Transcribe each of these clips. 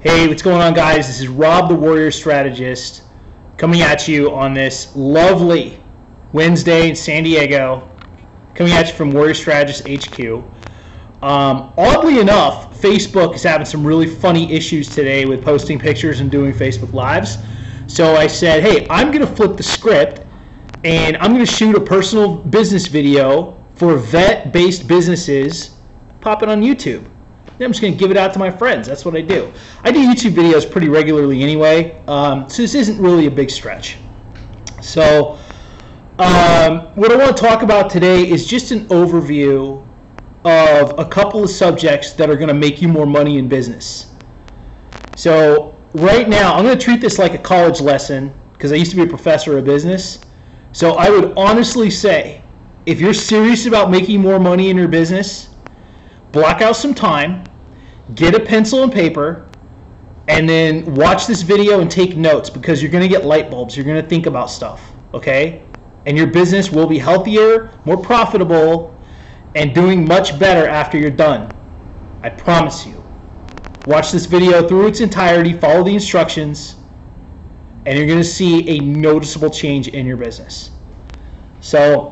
Hey, what's going on, guys? This is Rob, the Warrior Strategist, coming at you on this lovely Wednesday in San Diego, coming at you from Warrior Strategist HQ. Oddly enough, Facebook is having some really funny issues today with posting pictures and doing Facebook Lives. So I said, hey, I'm going to flip the script and I'm going to shoot a personal business video for vet-based businesses, pop it on YouTube. Then I'm just going to give it out to my friends. That's what I do. I do YouTube videos pretty regularly anyway, so this isn't really a big stretch. So what I want to talk about today is just an overview of a couple of subjects that are going to make you more money in business. So right now, I'm going to treat this like a college lesson because I used to be a professor of business. So I would honestly say, if you're serious about making more money in your business, block out some time, get a pencil and paper, and then watch this video and take notes because you're going to get light bulbs. You're going to think about stuff, okay? And your business will be healthier, more profitable, and doing much better after you're done. I promise you. Watch this video through its entirety, follow the instructions, and you're going to see a noticeable change in your business. So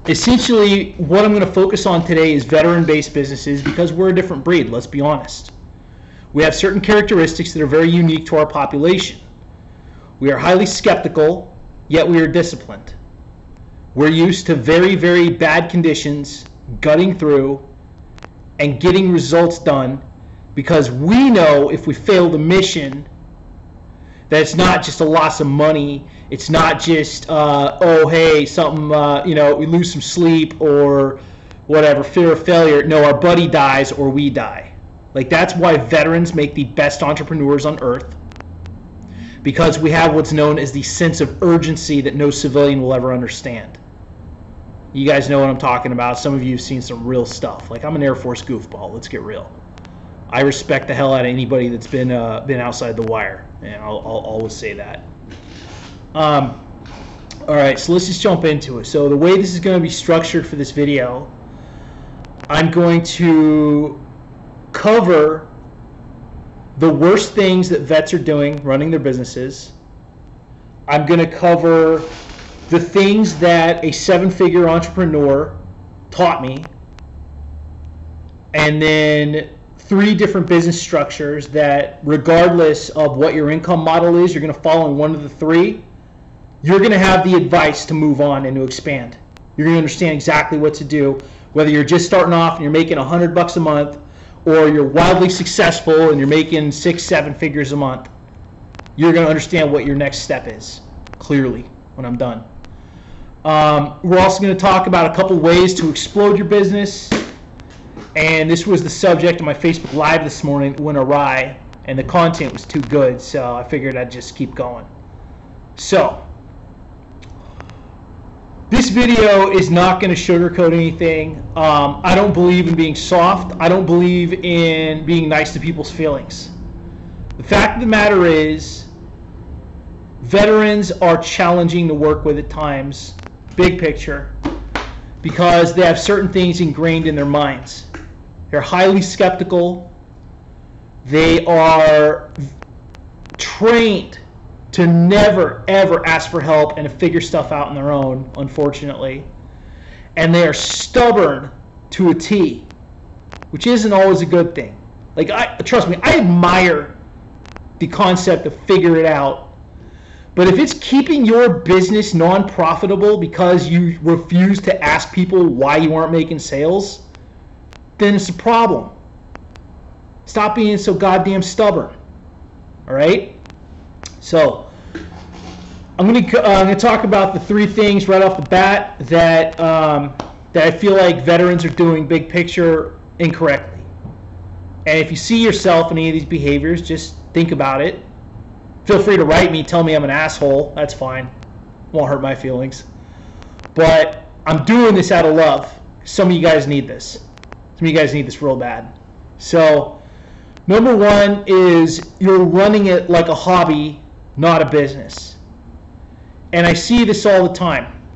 essentially, what I'm going to focus on today is veteran-based businesses because we're a different breed, let's be honest. We have certain characteristics that are very unique to our population. We are highly skeptical, yet we are disciplined. We're used to very, very bad conditions, gutting through, and getting results done because we know if we fail the mission, that it's not just a loss of money. It's not just, oh, hey, something, we lose some sleep or whatever, fear of failure. No, our buddy dies or we die. Like, that's why veterans make the best entrepreneurs on earth, because we have what's known as the sense of urgency that no civilian will ever understand. You guys know what I'm talking about. Some of you have seen some real stuff. Like, I'm an Air Force goofball. Let's get real. I respect the hell out of anybody that's been outside the wire, and I'll always say that. All right, so let's just jump into it. So the way this is going to be structured for this video, I'm going to cover the worst things that vets are doing running their businesses. I'm going to cover the things that a seven-figure entrepreneur taught me, and then 3 different business structures that, regardless of what your income model is, you're going to fall in one of the 3. You're going to have the advice to move on and to expand. You're going to understand exactly what to do, whether you're just starting off and you're making $100 a month, or you're wildly successful and you're making 6-7 figures a month. You're going to understand what your next step is clearly when I'm done. We're also going to talk about a couple ways to explode your business. And this was the subject of my Facebook Live this morning. It went awry, and the content was too good, so I figured I'd just keep going. So, this video is not going to sugarcoat anything. I don't believe in being soft. I don't believe in being nice to people's feelings. The fact of the matter is, veterans are challenging to work with at times, big picture, because they have certain things ingrained in their minds. They're highly skeptical. They are trained to never, ever ask for help and to figure stuff out on their own, unfortunately. And they are stubborn to a T, which isn't always a good thing. Like, trust me, I admire the concept of figure it out. But if it's keeping your business non-profitable because you refuse to ask people why you aren't making sales, then it's a problem. Stop being so goddamn stubborn. All right? So, I'm going to talk about the 3 things right off the bat that I feel like veterans are doing big picture incorrectly. And if you see yourself in any of these behaviors, just think about it. Feel free to write me, tell me I'm an asshole. That's fine. Won't hurt my feelings. But I'm doing this out of love. Some of you guys need this. Some of you guys need this real bad. So, number 1 is you're running it like a hobby, not a business. And I see this all the time.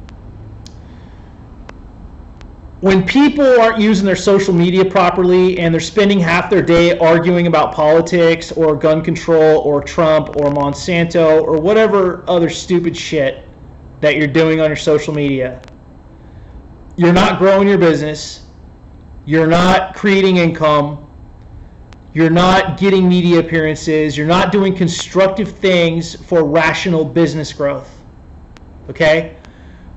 when people aren't using their social media properly and they're spending half their day arguing about politics or gun control or Trump or Monsanto or whatever other stupid shit that you're doing on your social media, you're not growing your business, you're not creating income, you're not getting media appearances, you're not doing constructive things for rational business growth. Okay?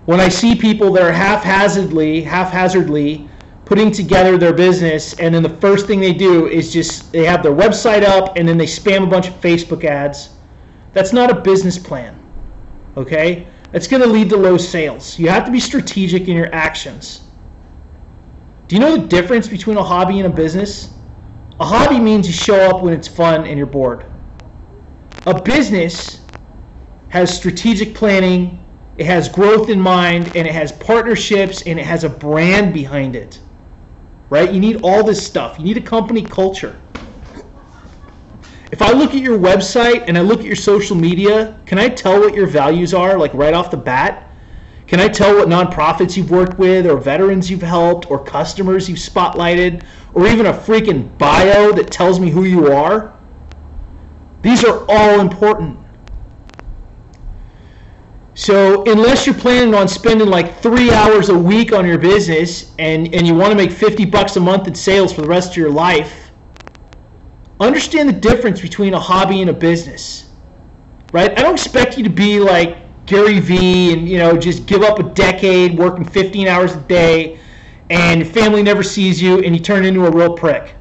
When I see people that are haphazardly putting together their business, and then the first thing they do is just they have their website up and then they spam a bunch of Facebook ads, that's not a business plan. Okay? That's going to lead to low sales. You have to be strategic in your actions. Do you know the difference between a hobby and a business? A hobby means you show up when it's fun and you're bored. A business has strategic planning, it has growth in mind, and it has partnerships, and it has a brand behind it. Right? You need all this stuff. You need a company culture. If I look at your website and I look at your social media, can I tell what your values are, like right off the bat? Can I tell what nonprofits you've worked with, or veterans you've helped, or customers you've spotlighted, or even a freaking bio that tells me who you are? These are all important. So unless you're planning on spending like 3 hours a week on your business and you want to make $50 a month in sales for the rest of your life, understand the difference between a hobby and a business. Right? I don't expect you to be like Gary Vee and just give up a decade working 15 hours a day and your family never sees you and you turn into a real prick.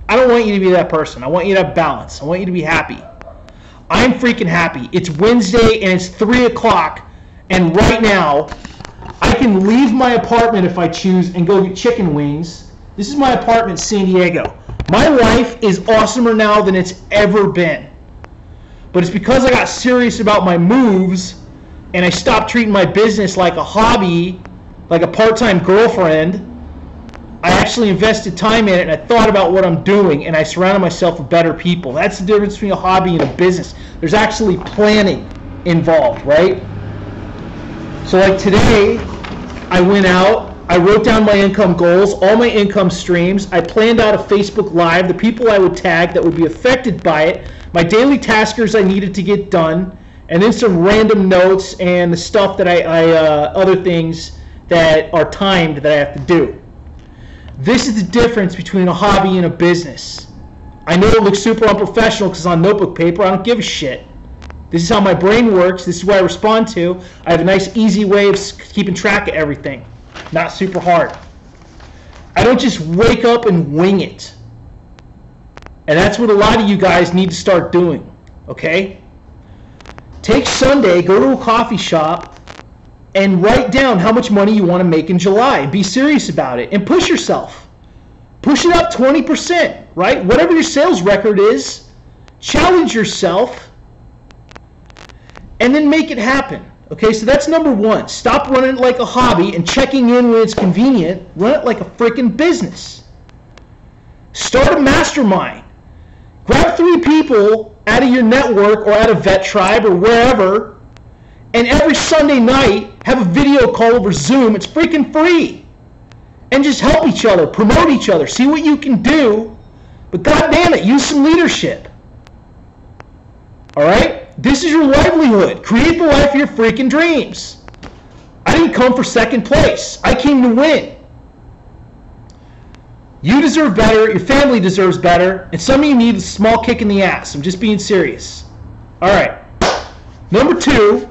I don't want you to be that person. I want you to have balance. I want you to be happy. I'm freaking happy. It's Wednesday and it's 3 o'clock, and right now I can leave my apartment if I choose and go get chicken wings. This is my apartment in San Diego. My life is awesomer now than it's ever been. But it's because I got serious about my moves and I stopped treating my business like a hobby, like a part-time girlfriend. I actually invested time in it, and I thought about what I'm doing, and I surrounded myself with better people. That's the difference between a hobby and a business. There's actually planning involved, right? So like today, I went out, I wrote down my income goals, all my income streams. I planned out a Facebook Live, the people I would tag that would be affected by it, my daily taskers I needed to get done, and then some random notes and the stuff that other things that are timed that I have to do. This is the difference between a hobby and a business. I know it looks super unprofessional because it's on notebook paper. I don't give a shit. This is how my brain works. This is what I respond to. I have a nice, easy way of keeping track of everything. Not super hard. I don't just wake up and wing it. And that's what a lot of you guys need to start doing. Okay? Take Sunday, go to a coffee shop, and write down how much money you want to make in July. Be serious about it and push yourself. Push it up 20%, right? Whatever your sales record is, challenge yourself and then make it happen. Okay, so that's number one. Stop running it like a hobby and checking in when it's convenient. Run it like a freaking business. Start a mastermind. Grab 3 people out of your network or out of Vet Tribe or wherever, and every Sunday night, have a video call over Zoom. It's freaking free. And just help each other, promote each other, see what you can do. But God damn it, use some leadership. All right? This is your livelihood. Create the life of your freaking dreams. I didn't come for second place. I came to win. You deserve better. Your family deserves better. And some of you need a small kick in the ass. I'm just being serious. All right. Number 2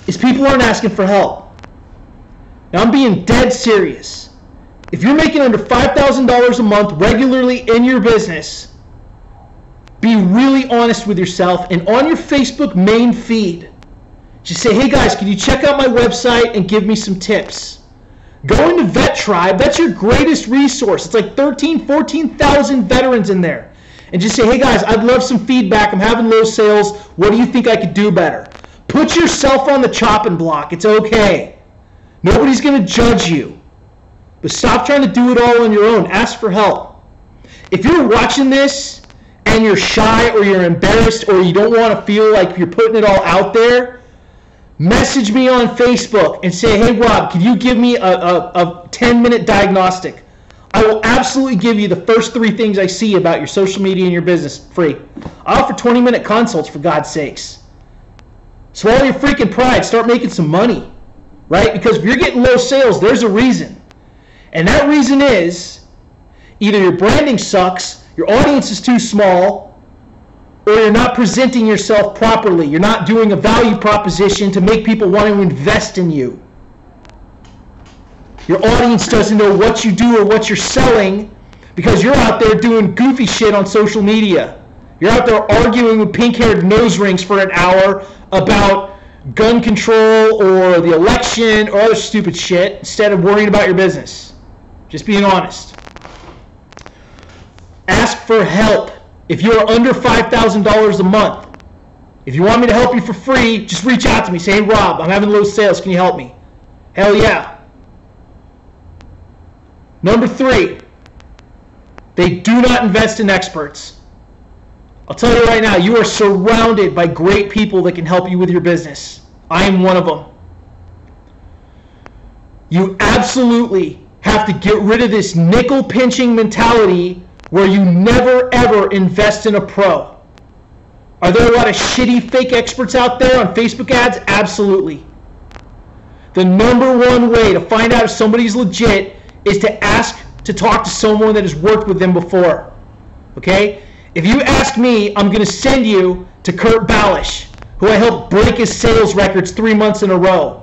is people aren't asking for help. Now I'm being dead serious. If you're making under $5,000 a month regularly in your business, be really honest with yourself, and on your Facebook main feed, just say, hey guys, can you check out my website and give me some tips? Go into Vet Tribe. That's your greatest resource. It's like 14,000 veterans in there. And just say, hey guys, I'd love some feedback. I'm having low sales. What do you think I could do better? Put yourself on the chopping block. It's okay. Nobody's going to judge you. But stop trying to do it all on your own. Ask for help. If you're watching this and you're shy or you're embarrassed or you don't want to feel like you're putting it all out there, Message me on Facebook and say, hey, Rob, can you give me a 10-minute diagnostic? I will absolutely give you the first 3 things I see about your social media and your business free. I offer 20-minute consults, for God's sakes. Swallow your freaking pride. Start making some money, right? Because if you're getting low sales, there's a reason. And that reason is either your branding sucks, your audience is too small, or you're not presenting yourself properly. You're not doing a value proposition to make people want to invest in you. Your audience doesn't know what you do or what you're selling because you're out there doing goofy shit on social media. You're out there arguing with pink-haired nose rings for an hour about gun control or the election or other stupid shit instead of worrying about your business. Just being honest. Ask for help. If you are under $5,000 a month, if you want me to help you for free, just reach out to me. Say, hey, Rob, I'm having low sales. Can you help me? Hell yeah. Number 3, they do not invest in experts. I'll tell you right now, you are surrounded by great people that can help you with your business. I am one of them. You absolutely have to get rid of this nickel pinching mentality where you never ever invest in a pro. Are there a lot of shitty fake experts out there on Facebook ads? Absolutely. The number 1 way to find out if somebody's legit is to ask to talk to someone that has worked with them before. Okay? If you ask me, I'm going to send you to Kurt Balish, who I helped break his sales records 3 months in a row.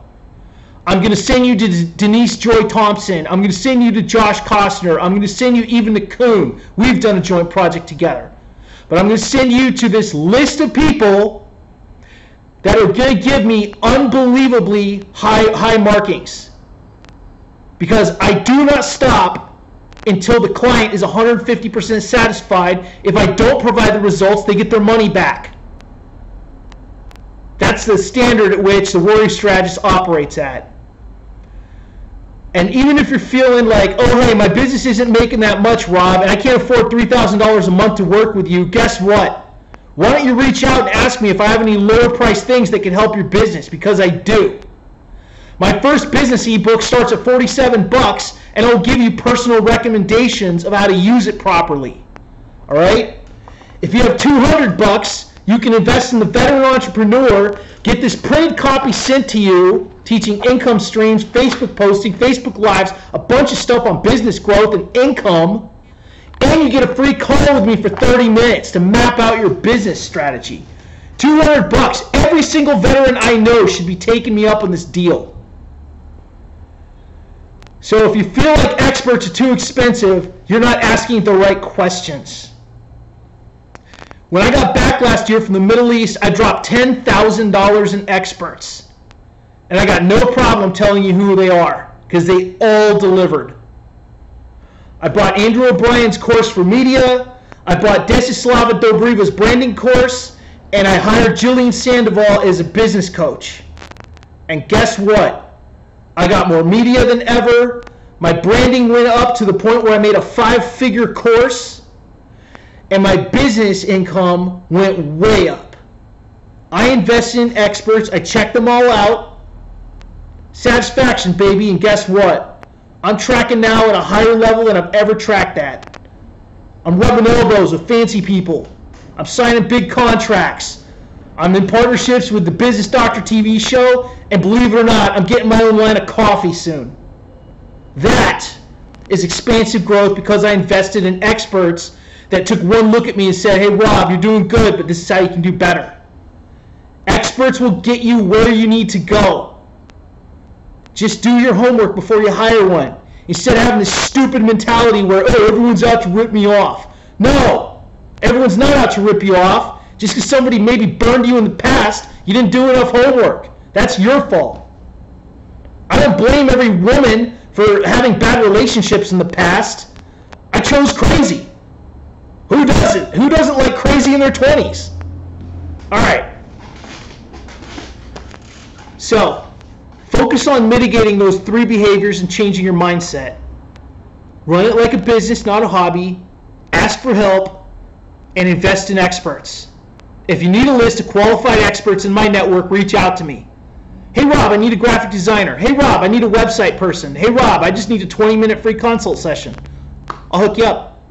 I'm going to send you to Denise Joy Thompson. I'm going to send you to Josh Costner. I'm going to send you even to Kuhn. We've done a joint project together. But I'm going to send you to this list of people that are going to give me unbelievably high markings. Because I do not stop until the client is 150% satisfied. If I don't provide the results, they get their money back. That's the standard at which the Warrior Strategist operates at. And even if you're feeling like, oh, hey, my business isn't making that much, Rob, and I can't afford $3,000 a month to work with you, guess what? Why don't you reach out and ask me if I have any lower priced things that can help your business? Because I do. My first business ebook starts at 47 bucks, and it'll give you personal recommendations of how to use it properly. All right? If you have 200 bucks, you can invest in the Veteran Entrepreneur, get this printed copy sent to you, teaching income streams, Facebook posting, Facebook Lives, a bunch of stuff on business growth and income, and you get a free call with me for 30 minutes to map out your business strategy. 200 bucks. Every single veteran I know should be taking me up on this deal. So if you feel like experts are too expensive, you're not asking the right questions. When I got back last year from the Middle East, I dropped $10,000 in experts. And I got no problem telling you who they are, because they all delivered. I bought Andrew O'Brien's course for media. I bought Desislava Dobriva's branding course. And I hired Jillian Sandoval as a business coach. And guess what? I got more media than ever. My branding went up to the point where I made a 5-figure course. And my business income went way up. I invested in experts. I checked them all out. Satisfaction, baby. And guess what? I'm tracking now at a higher level than I've ever tracked at. I'm rubbing elbows with fancy people. I'm signing big contracts. I'm in partnerships with the Business Doctor TV show. And believe it or not, I'm getting my own line of coffee soon. That is expansive growth because I invested in experts that took one look at me and said, hey, Rob, you're doing good, but this is how you can do better. Experts will get you where you need to go. Just do your homework before you hire one. Instead of having this stupid mentality where, oh, everyone's out to rip me off. No, everyone's not out to rip you off. Just because somebody maybe burned you in the past, you didn't do enough homework. That's your fault. I don't blame every woman for having bad relationships in the past. I chose crazy. Who doesn't? Who doesn't like crazy in their 20s? All right. So, focus on mitigating those 3 behaviors and changing your mindset. Run it like a business, not a hobby. Ask for help and invest in experts. If you need a list of qualified experts in my network, reach out to me. Hey, Rob, I need a graphic designer. Hey, Rob, I need a website person. Hey, Rob, I just need a 20-minute free consult session. I'll hook you up.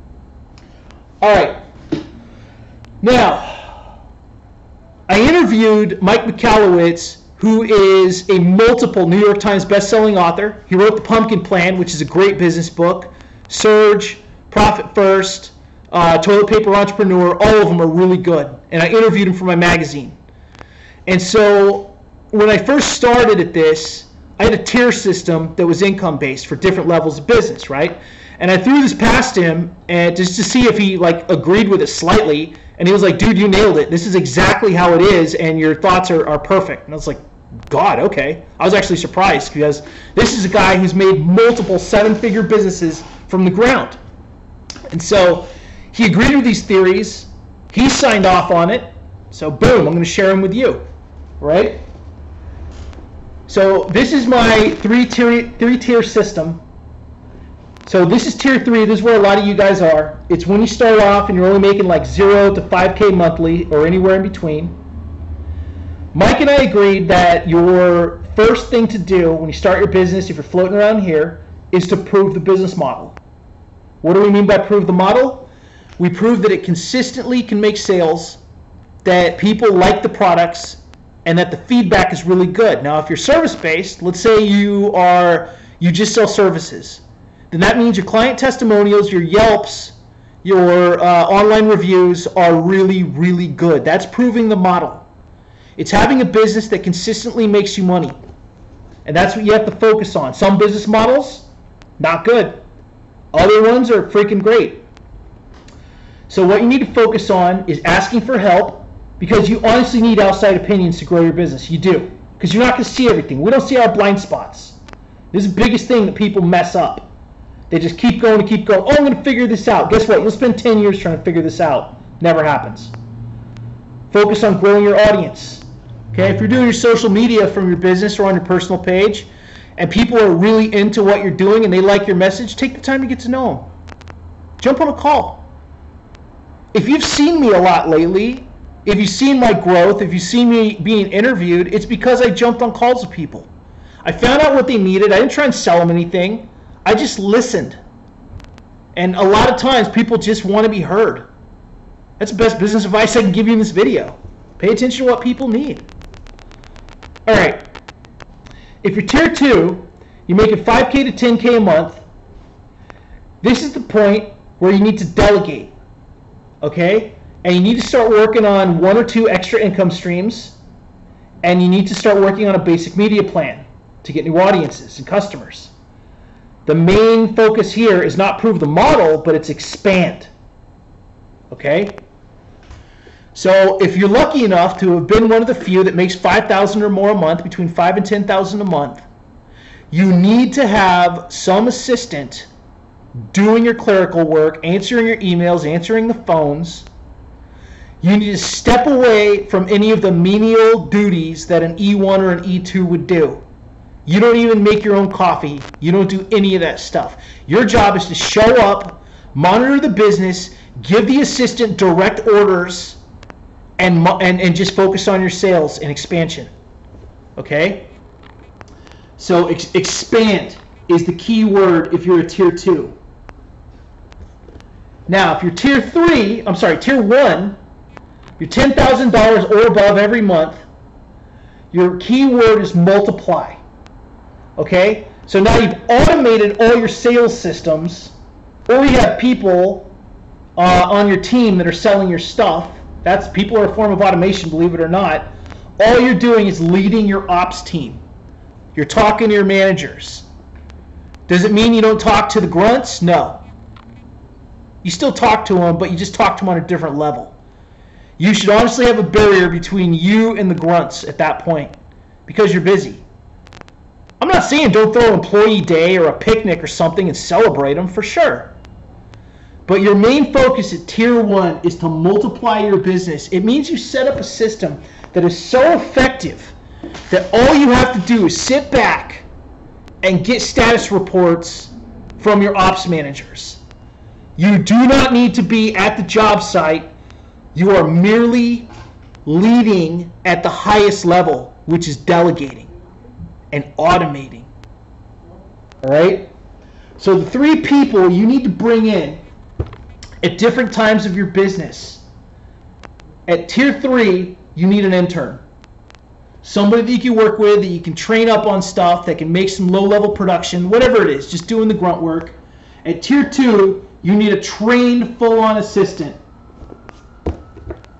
All right. Now, I interviewed Mike Michalowicz, who is a multiple New York Times best-selling author. He wrote The Pumpkin Plan, which is a great business book. Surge, Profit First, Toilet Paper Entrepreneur, all of them are really good. And I interviewed him for my magazine. And so when I first started at this, I had a tier system that was income-based for different levels of business, right? And I threw this past him and just to see if he agreed with it slightly. And he was like, dude, you nailed it. This is exactly how it is, and your thoughts are perfect. And I was like, God, okay. I was actually surprised because this is a guy who's made multiple 7-figure businesses from the ground. And so he agreed with these theories. He signed off on it. So boom, I'm going to share them with you, right? So this is my three-tier system. So this is tier 3. This is where a lot of you guys are. It's when you start off and you're only making like 0 to 5K monthly or anywhere in between. Mike and I agreed that your first thing to do when you start your business, if you're floating around here, is to prove the business model. What do we mean by prove the model? We prove that it consistently can make sales, that people like the products, and that the feedback is really good. Now, if you're service-based, let's say you just sell services, then that means your client testimonials, your Yelps, your online reviews are really, really good. That's proving the model. It's having a business that consistently makes you money. And that's what you have to focus on. Some business models, not good. Other ones are freaking great. So what you need to focus on is asking for help, because you honestly need outside opinions to grow your business. You do. Because you're not going to see everything. We don't see our blind spots. This is the biggest thing that people mess up. They just keep going and keep going. Oh, I'm going to figure this out. Guess what? You'll spend 10 years trying to figure this out. Never happens. Focus on growing your audience. Okay? If you're doing your social media from your business or on your personal page, and people are really into what you're doing and they like your message, take the time to get to know them. Jump on a call. If you've seen me a lot lately, if you've seen my growth, if you've seen me being interviewed, it's because I jumped on calls with people. I found out what they needed. I didn't try and sell them anything. I just listened. And a lot of times people just want to be heard. That's the best business advice I can give you in this video. Pay attention to what people need. All right. If you're tier 2, you're making 5K to 10K a month, this is the point where you need to delegate. Okay? And you need to start working on 1 or 2 extra income streams, and you need to start working on a basic media plan to get new audiences and customers. The main focus here is not prove the model, but it's expand. Okay? So if you're lucky enough to have been one of the few that makes $5,000 or more a month, between $5,000 and $10,000 a month, you need to have some assistant doing your clerical work, answering your emails, answering the phones. You need to step away from any of the menial duties that an E1 or an E2 would do. You don't even make your own coffee. You don't do any of that stuff. Your job is to show up, monitor the business, give the assistant direct orders, and just focus on your sales and expansion. Okay? So expand is the key word if you're a tier 2. Now, if you're tier 1, you're $10,000 or above every month, your key word is multiply. Okay? So now you've automated all your sales systems, or you have people on your team that are selling your stuff. People are a form of automation, believe it or not. All you're doing is leading your ops team. You're talking to your managers. Does it mean you don't talk to the grunts? No. You still talk to them, but you just talk to them on a different level. You should honestly have a barrier between you and the grunts at that point because you're busy. I'm not saying don't throw employee day or a picnic or something and celebrate them, for sure. But your main focus at tier 1 is to multiply your business. It means you set up a system that is so effective that all you have to do is sit back and get status reports from your ops managers. You do not need to be at the job site. You are merely leading at the highest level, which is delegating. and automating. All right? So the 3 people you need to bring in at different times of your business. At tier 3, you need an intern. Somebody that you can work with, that you can train up on stuff, that can make some low-level production, whatever it is, just doing the grunt work. At tier 2, you need a trained, full-on assistant.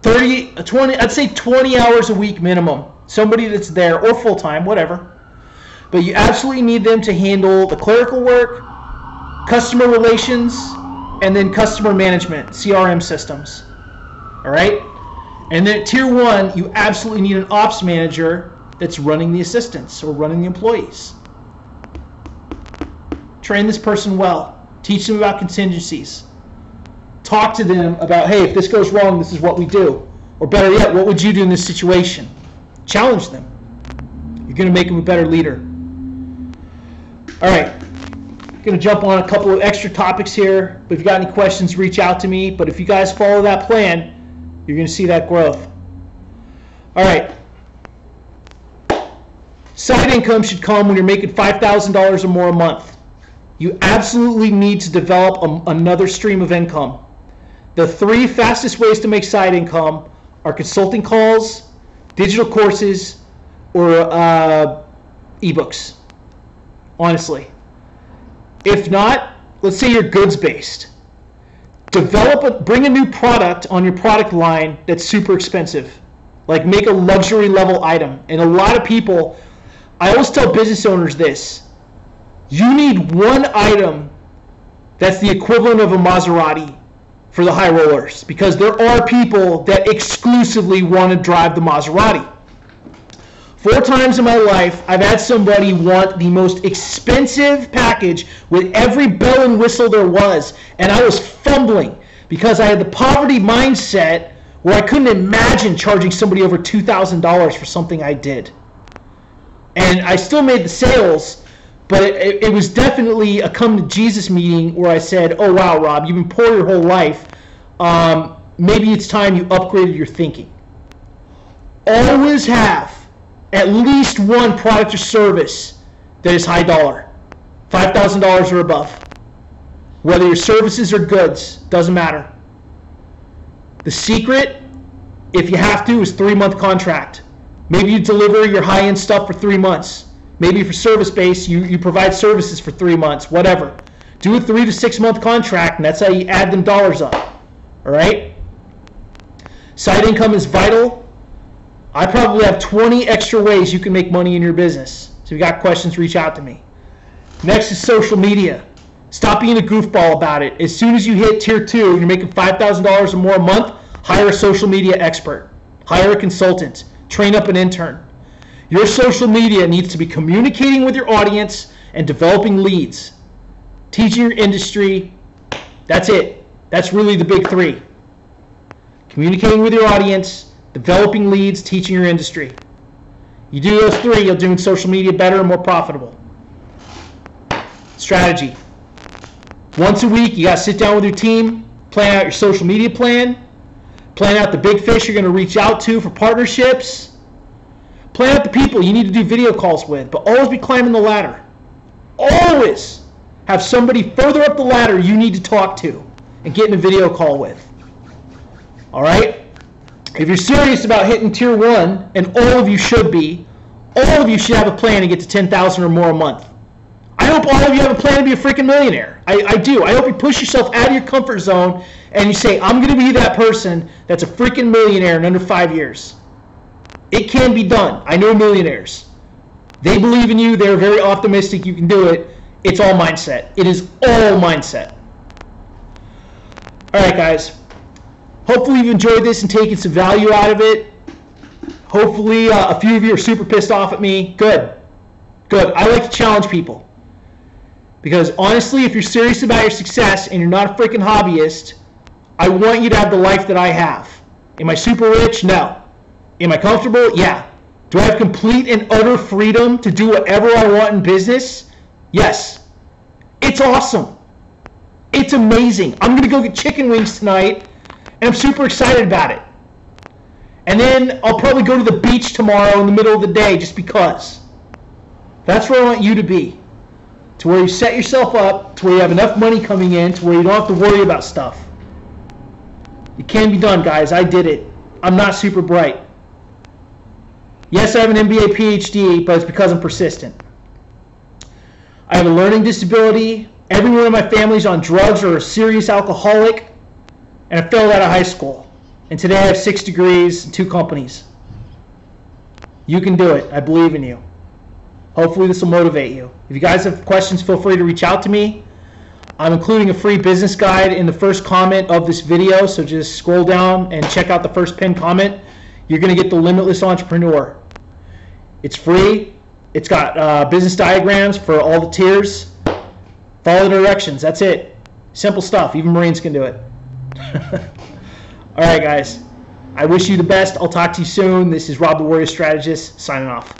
20, I'd say 20 hours a week minimum. Somebody that's there, or full-time, whatever. But you absolutely need them to handle the clerical work, customer relations, and then customer management, CRM systems. All right? And then at tier 1, you absolutely need an ops manager that's running the assistants or running the employees. Train this person well. Teach them about contingencies. Talk to them about, hey, if this goes wrong, this is what we do. Or better yet, what would you do in this situation? Challenge them. You're going to make them a better leader. All right. I'm going to jump on a couple of extra topics here. But if you got any questions, reach out to me. But if you guys follow that plan, you're going to see that growth. All right. Side income should come when you're making $5,000 or more a month. You absolutely need to develop another stream of income. The 3 fastest ways to make side income are consulting calls, digital courses, or ebooks. Honestly. If not, let's say you're goods-based. Bring a new product on your product line that's super expensive. Like make a luxury level item. And a lot of people, I always tell business owners this. You need one item that's the equivalent of a Maserati for the high rollers. Because there are people that exclusively want to drive the Maserati. 4 times in my life, I've had somebody want the most expensive package with every bell and whistle there was, and I was fumbling because I had the poverty mindset where I couldn't imagine charging somebody over $2,000 for something I did. And I still made the sales, but it was definitely a come to Jesus meeting where I said, oh wow, Rob, you've been poor your whole life. Maybe it's time you upgraded your thinking. Always have at least one product or service that is high dollar, $5,000 or above. Whether your services or goods, doesn't matter. The secret, if you have to, is 3-month contract. Maybe you deliver your high-end stuff for 3 months. Maybe for service-based, you provide services for 3 months, whatever. Do a 3 to 6 month contract, and that's how you add them dollars up. All right? Side income is vital. I probably have 20 extra ways you can make money in your business. So if you got questions, reach out to me. Next is social media. Stop being a goofball about it. As soon as you hit tier 2 and you're making $5,000 or more a month, hire a social media expert. Hire a consultant. Train up an intern. Your social media needs to be communicating with your audience and developing leads. Teaching your industry. That's it. That's really the big 3. Communicating with your audience, developing leads, teaching your industry. You do those 3, you'll do social media better and more profitable. Strategy. Once a week, you got to sit down with your team, plan out your social media plan, plan out the big fish you're going to reach out to for partnerships, plan out the people you need to do video calls with, but always be climbing the ladder. Always have somebody further up the ladder you need to talk to and get in a video call with. All right? If you're serious about hitting tier 1, and all of you should be, all of you should have a plan to get to $10,000 or more a month. I hope all of you have a plan to be a freaking millionaire. I do. I hope you push yourself out of your comfort zone and you say, I'm going to be that person that's a freaking millionaire in under 5 years. It can be done. I know millionaires. They believe in you. They're very optimistic. You can do it. It's all mindset. It is all mindset. All right, guys. Hopefully you've enjoyed this and taken some value out of it. Hopefully a few of you are super pissed off at me. Good. Good. I like to challenge people. Because honestly, if you're serious about your success and you're not a freaking hobbyist, I want you to have the life that I have. Am I super rich? No. Am I comfortable? Yeah. Do I have complete and utter freedom to do whatever I want in business? Yes. It's awesome. It's amazing. I'm going to go get chicken wings tonight, and I'm super excited about it. And then I'll probably go to the beach tomorrow in the middle of the day just because. That's where I want you to be. To where you set yourself up, to where you have enough money coming in, to where you don't have to worry about stuff. It can be done, guys. I did it. I'm not super bright. Yes, I have an MBA, PhD, but it's because I'm persistent. I have a learning disability. Everyone in my family is on drugs or a serious alcoholic, and I failed out of high school. And today I have 6 degrees and 2 companies. You can do it. I believe in you. Hopefully this will motivate you. If you guys have questions, feel free to reach out to me. I'm including a free business guide in the first comment of this video, so just scroll down and check out the first pinned comment. You're going to get the Limitless Entrepreneur. It's free. It's got business diagrams for all the tiers. Follow the directions. That's it. Simple stuff. Even Marines can do it. All right, guys. I wish you the best. I'll talk to you soon. This is Rob the Warrior Strategist signing off.